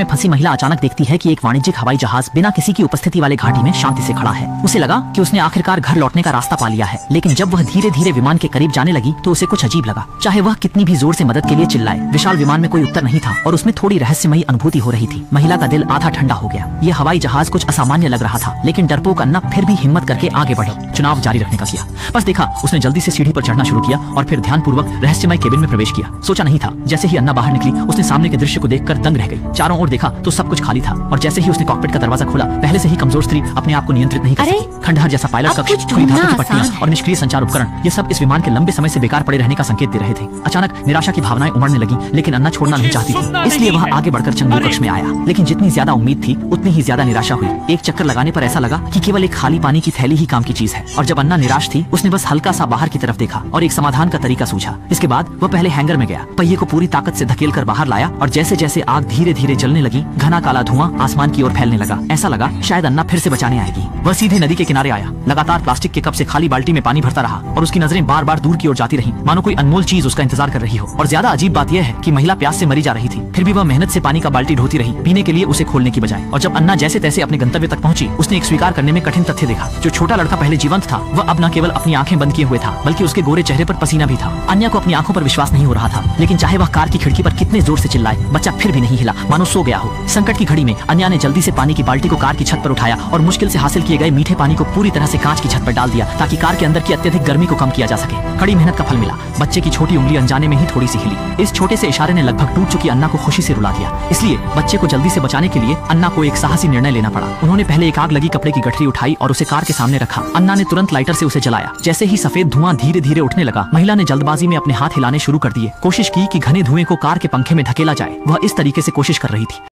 में फंसी महिला अचानक देखती है कि एक वाणिज्यिक हवाई जहाज बिना किसी की उपस्थिति वाले घाटी में शांति से खड़ा है। उसे लगा कि उसने आखिरकार घर लौटने का रास्ता पा लिया है, लेकिन जब वह धीरे धीरे विमान के करीब जाने लगी तो उसे कुछ अजीब लगा। चाहे वह कितनी भी जोर से मदद के लिए चिल्लाए, विशाल विमान में कोई उत्तर नहीं था और उसमें थोड़ी रहस्यमयी अनुभूति हो रही थी। महिला का दिल आधा ठंडा हो गया। यह हवाई जहाज कुछ असामान्य लग रहा था, लेकिन डरपोक अन्ना फिर भी हिम्मत करके आगे बढ़ी, चुनाव जारी रखने का किया। बस देखा, उसने जल्दी से सीढ़ी पर चढ़ना शुरू किया और फिर ध्यानपूर्वक रहस्यमय केबिन में प्रवेश किया। सोचा नहीं था, जैसे ही अन्ना बाहर निकली उसने सामने के दृश्य को देखकर दंग रह गई। चारों ओर देखा तो सब कुछ खाली था और जैसे ही उसने कॉकपिट का दरवाजा खोला, पहले से ही कमजोर स्त्री अपने आप को नियंत्रित नहीं कर सकती। खंडहर जैसा पायलट कक्ष, खुली धातु की पट्टियां और निष्क्रिय संचार उपकरण, ये सब इस विमान के लंबे समय से बेकार पड़े रहने का संकेत दे रहे थे। अचानक निराशा की भावनाएं उमड़ने लगी, लेकिन अन्ना छोड़ना नहीं चाहती थी, इसलिए वह आगे बढ़कर चंगू कक्ष में आया। लेकिन जितनी ज्यादा उम्मीद थी उतनी ही ज्यादा निराशा हुई। एक चक्कर लगाने पर ऐसा लगा कि केवल एक खाली पानी की थैली ही काम की चीज है। और जब अन्ना निराश थी, उसने बस हल्का सा बाहर की तरफ देखा और एक समाधान का तरीका सूझा। इसके बाद वह पहले हैंगर में गया, पहिए को पूरी ताकत से धकेल कर बाहर लाया और जैसे जैसे आग धीरे धीरे जलने लगी, घना काला धुआं आसमान की ओर फैलने लगा। ऐसा लगा शायद अन्ना फिर से बचाने आएगी। वह सीधे नदी के किनारे आया, लगातार प्लास्टिक के कप से खाली बाल्टी में पानी भरता रहा और उसकी नजरें बार बार दूर की ओर जाती रहीं, मानो कोई अनमोल चीज उसका इंतजार कर रही हो। और ज्यादा अजीब बात यह है कि महिला प्यास से मरी जा रही थी, फिर भी वह मेहनत से पानी का बाल्टी ढोती रही, पीने के लिए उसे खोलने की बजाय। और जब अन्ना जैसे तैसे अपने गंतव्य तक पहुंची, उसने एक स्वीकार करने में कठिन तथ्य देखा। जो छोटा लड़का पहले जीवंत था, वह अब न केवल अपनी आंखें बंद किए हुए था, बल्कि उसके गोरे चेहरे पर पसीना भी था। अन्या को अपनी आंखों पर विश्वास नहीं हो रहा था, लेकिन चाहे वह कार की खिड़की पर कितने जोर से चिल्लाए, बच्चा फिर भी नहीं हिला, मानो सो गया हो। संकट की घड़ी में अन्या ने जल्दी से पानी की बाल्टी को कार की छत पर उठाया और मुश्किल से हासिल किए गए मीठे पानी को पूरी तरह से कांच की छत पर डाल दिया, ताकि कार के अंदर की अत्यधिक गर्मी को कम किया जा सके। कड़ी मेहनत का फल मिला। बच्चे की छोटी उंगली अनजाने में ही थोड़ी सी हिली। इस छोटे से इशारे ने लगभग टूट चुकी अन्ना को खुशी से रुला दिया। इसलिए बच्चे को जल्दी से बचाने के लिए अन्ना को एक साहसी निर्णय लेना पड़ा। उन्होंने पहले एक आग लगी कपड़े की गठरी उठाई और उसे कार के सामने रखा। अन्ना ने तुरंत लाइटर से उसे जलाया। जैसे ही सफेद धुआं धीरे धीरे उठने लगा, महिला ने जल्दबाजी में अपने हाथ हिलाने शुरू कर दिए। कोशिश की कि घने धुएं को कार के पंखे में धकेला जाए। वह इस तरीके से कोशिश कर रही थी